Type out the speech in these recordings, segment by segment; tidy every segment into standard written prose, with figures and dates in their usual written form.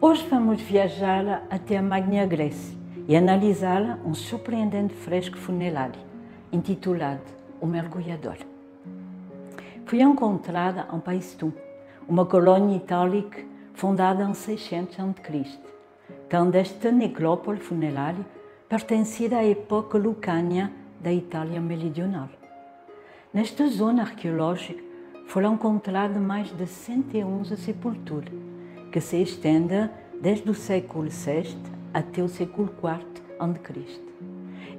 Hoje vamos viajar até a Magna Grécia e analisar um surpreendente fresco funerário, intitulado O Mergulhador. Foi encontrada em Paestum, uma colônia itálica fundada em 600 a.C., tendo esta necrópole funerária pertencido à época lucânia da Itália meridional. Nesta zona arqueológica foram encontradas mais de 111 sepulturas, que se estendem desde o século VI até o século IV a.C.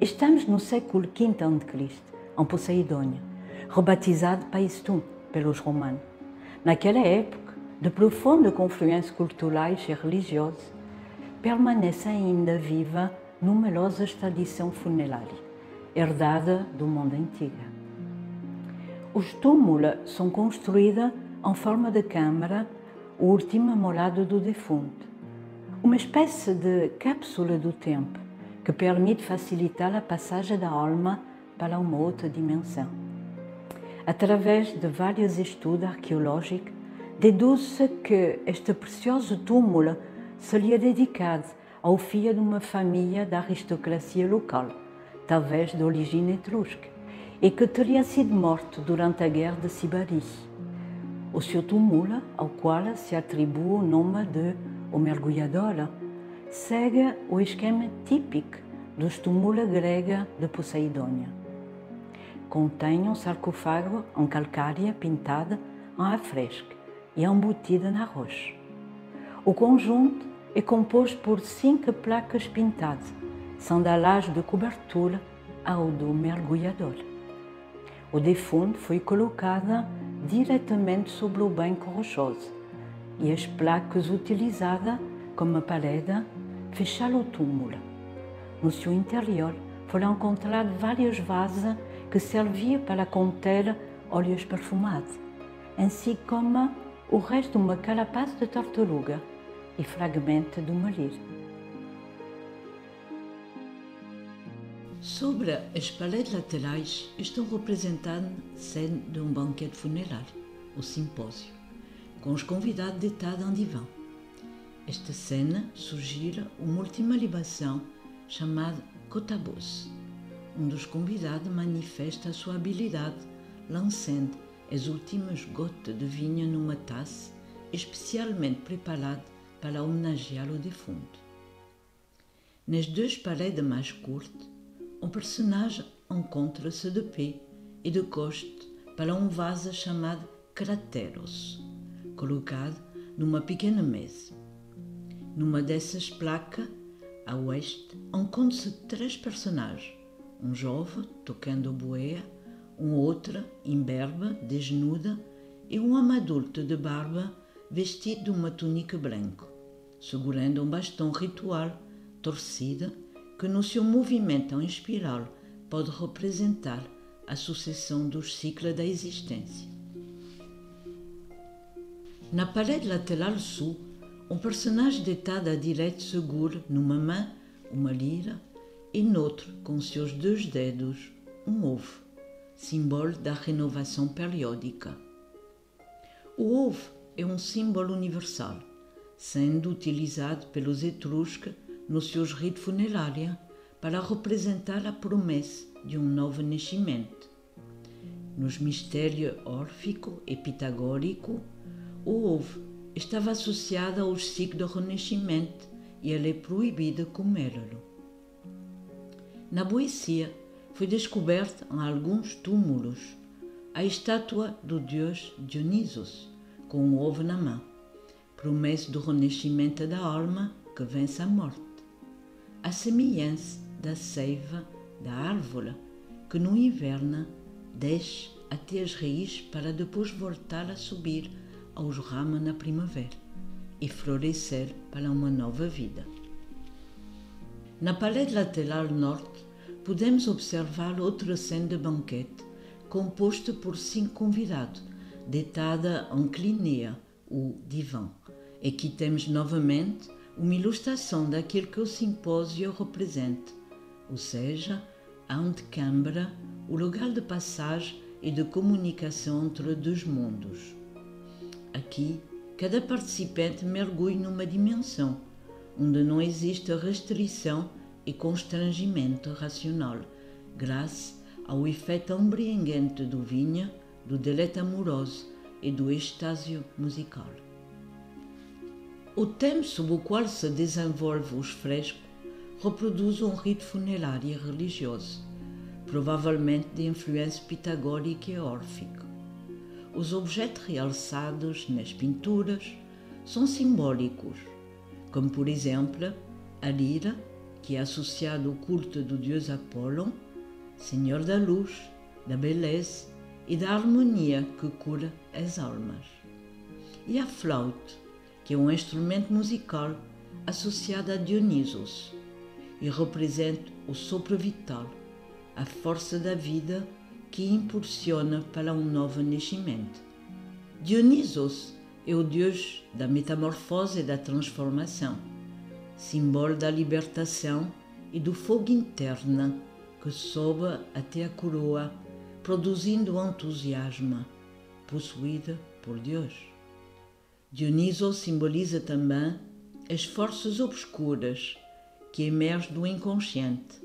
Estamos no século V a.C., em Poseidônia, rebatizado Paestum pelos romanos. Naquela época, de profunda confluência culturais e religiosas, permanece ainda viva numerosas tradições funerárias, herdadas do mundo antigo. Os túmulos são construídos em forma de câmara, o último morada do defunto, uma espécie de cápsula do tempo que permite facilitar a passagem da alma para uma outra dimensão. Através de vários estudos arqueológicos, deduz-se que este precioso túmulo seria dedicado ao filho de uma família da aristocracia local, talvez de origem etrusca, e que teria sido morto durante a Guerra de Sibaris. O seu túmulo, ao qual se atribui o nome de O Mergulhador, segue o esquema típico dos túmulos gregos de Poseidônia. Contém um sarcófago em calcária pintada em afresco e embutida na rocha. O conjunto é composto por 5 placas pintadas, sandalas de cobertura ao do mergulhador. O defunto foi colocado diretamente sobre o banco rochoso e as placas utilizadas como parede fecharam o túmulo. No seu interior foram encontrados vários vasos que serviam para conter óleos perfumados, assim como o resto de uma carapaça de tartaruga e fragmento de uma lira. Sobre as paredes laterais estão representadas cenas de um banquete funerário, o simpósio, com os convidados deitados em divã. Esta cena sugira uma última libação chamada Cotabos. Um dos convidados manifesta a sua habilidade lançando as últimas gotas de vinho numa taça especialmente preparada para homenagear o defunto. Nas 2 paredes mais curtas, um personagem encontra-se de pé e de costas para um vaso chamado Crateros, colocado numa pequena mesa. Numa dessas placas, a oeste, encontram-se 3 personagens, um jovem tocando oboé, um outro imberbe, desnuda, e um homem adulto de barba vestido de uma túnica branca, segurando um bastão ritual torcido que no seu movimento em espiral pode representar a sucessão dos ciclos da existência. Na parede lateral sul, um personagem deitado à direita segura numa mão uma lira e noutra, com seus 2 dedos, um ovo, símbolo da renovação periódica. O ovo é um símbolo universal, sendo utilizado pelos etruscos nos seus ritos funerários para representar a promessa de um novo nascimento. Nos mistérios órfico e pitagórico, o ovo estava associado aos ciclos do renascimento e ele é proibido comê-lo. Na Boécia foi descoberta em alguns túmulos a estátua do deus Dionisos, com um ovo na mão, promessa do renascimento da alma que vence a morte. A semelhança da seiva da árvore, que no inverno desce até as raízes para depois voltar a subir aos ramos na primavera e florescer para uma nova vida. Na parede lateral norte, podemos observar outra cena de banquete, composta por 5 convidados, deitada em clinéa, o divã. Aqui temos novamente uma ilustração daquilo que o simpósio representa, ou seja, a antecâmara, o lugar de passagem e de comunicação entre 2 mundos. Aqui cada participante mergulha numa dimensão onde não existe restrição e constrangimento racional, graças ao efeito embriagante do vinho, do deleite amoroso e do extásio musical. O tema sob o qual se desenvolve os frescos reproduz um rito funerário e religioso, provavelmente de influência pitagórica e órfica. Os objetos realçados nas pinturas são simbólicos, como por exemplo a lira, que é associada ao culto do deus Apolo, senhor da luz, da beleza e da harmonia que cura as almas. E a flauta, que é um instrumento musical associado a Dionisos e representa o sopro vital, a força da vida que impulsiona para um novo nascimento. Dionisos é o deus da metamorfose e da transformação, símbolo da libertação e do fogo interno que sobe até a coroa, produzindo entusiasmo, possuída por Deus. Dioniso simboliza também as forças obscuras que emergem do inconsciente.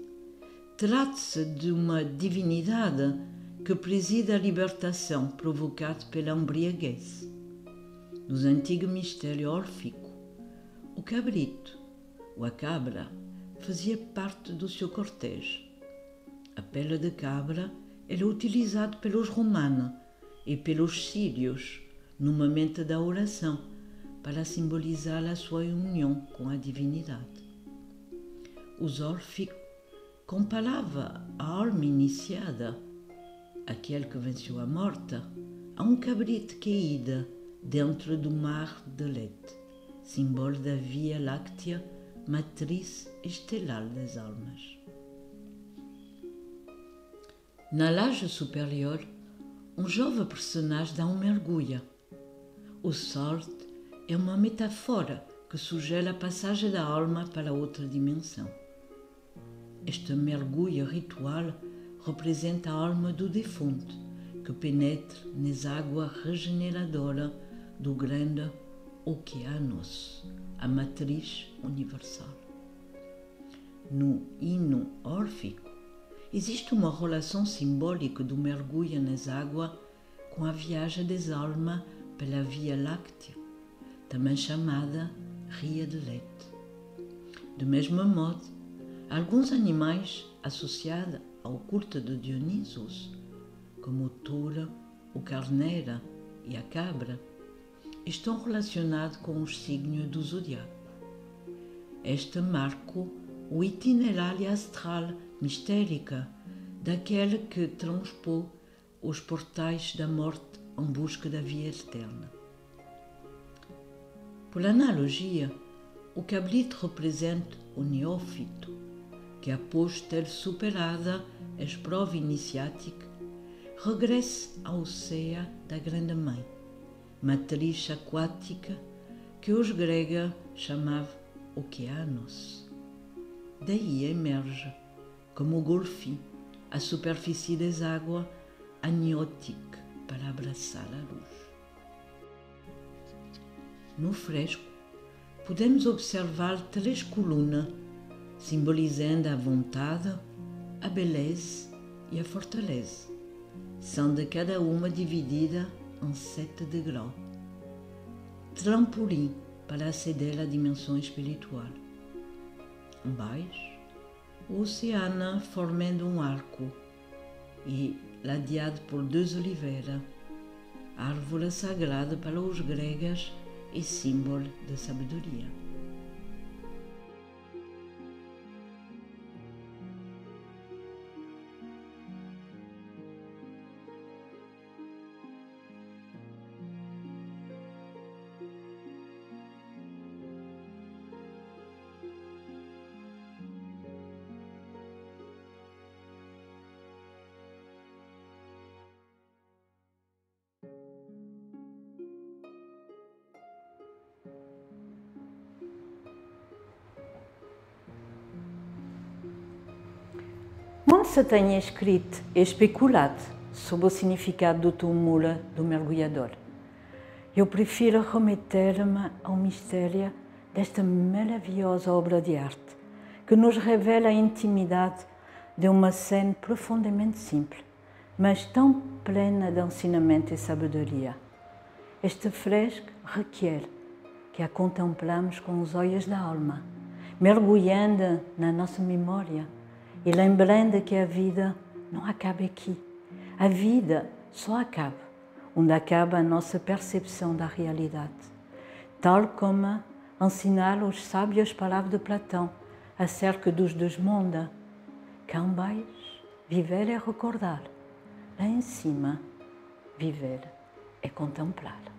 Trata-se de uma divindade que preside a libertação provocada pela embriaguez. Nos antigos mistérios órficos, o cabrito, ou a cabra, fazia parte do seu cortejo. A pele de cabra era utilizada pelos romanos e pelos sírios no momento da oração para simbolizar a sua união com a divindade. Os órficos comparavam a alma iniciada, aquele que venceu a morte, a um cabrito caído dentro do mar de leite, símbolo da Via Láctea, matriz estelar das almas. Na laje superior, um jovem personagem dá um mergulho. O salto é uma metáfora que sugere a passagem da alma para outra dimensão. Este mergulho ritual representa a alma do defunto que penetra nas águas regeneradoras do grande Oceanos, a matriz universal. No hino órfico, existe uma relação simbólica do mergulho nas águas com a viagem das almas pela Via Láctea, também chamada Ria de Leite. Do mesmo modo, alguns animais associados ao culto de Dionisos, como o touro, o carneiro e a cabra, estão relacionados com os signos do zodiaco. Este marca o itinerário astral mistérica daquele que transpôs os portais da morte em busca da via eterna. Por analogia, o cabrito representa o neófito, que após ter superado as provas iniciáticas, regressa ao seio da Grande Mãe, matriz aquática que os gregos chamavam Oceanos. Daí emerge, como o golfinho, a superfície das águas aniótica para abraçar a luz. No fresco, podemos observar 3 colunas, simbolizando a vontade, a beleza e a fortaleza, sendo cada uma dividida em 7 degraus. Trampolim para aceder à dimensão espiritual. Embaixo, o oceano formando um arco e ladeado por 2 oliveiras, árvore sagrada para os gregos e símbolo da sabedoria. Muito se tem escrito e especulado sobre o significado do túmulo do mergulhador. eu prefiro remeter-me ao mistério desta maravilhosa obra de arte, que nos revela a intimidade de uma cena profundamente simples, mas tão plena de ensinamento e sabedoria. Este fresco requer que a contemplamos com os olhos da alma, mergulhando na nossa memória e lembrando que a vida não acaba aqui. A vida só acaba onde acaba a nossa percepção da realidade, tal como ensinaram os sábios palavras de Platão acerca dos dois mundos. Cá embaixo, viver é recordar. Lá em cima, viver é contemplar.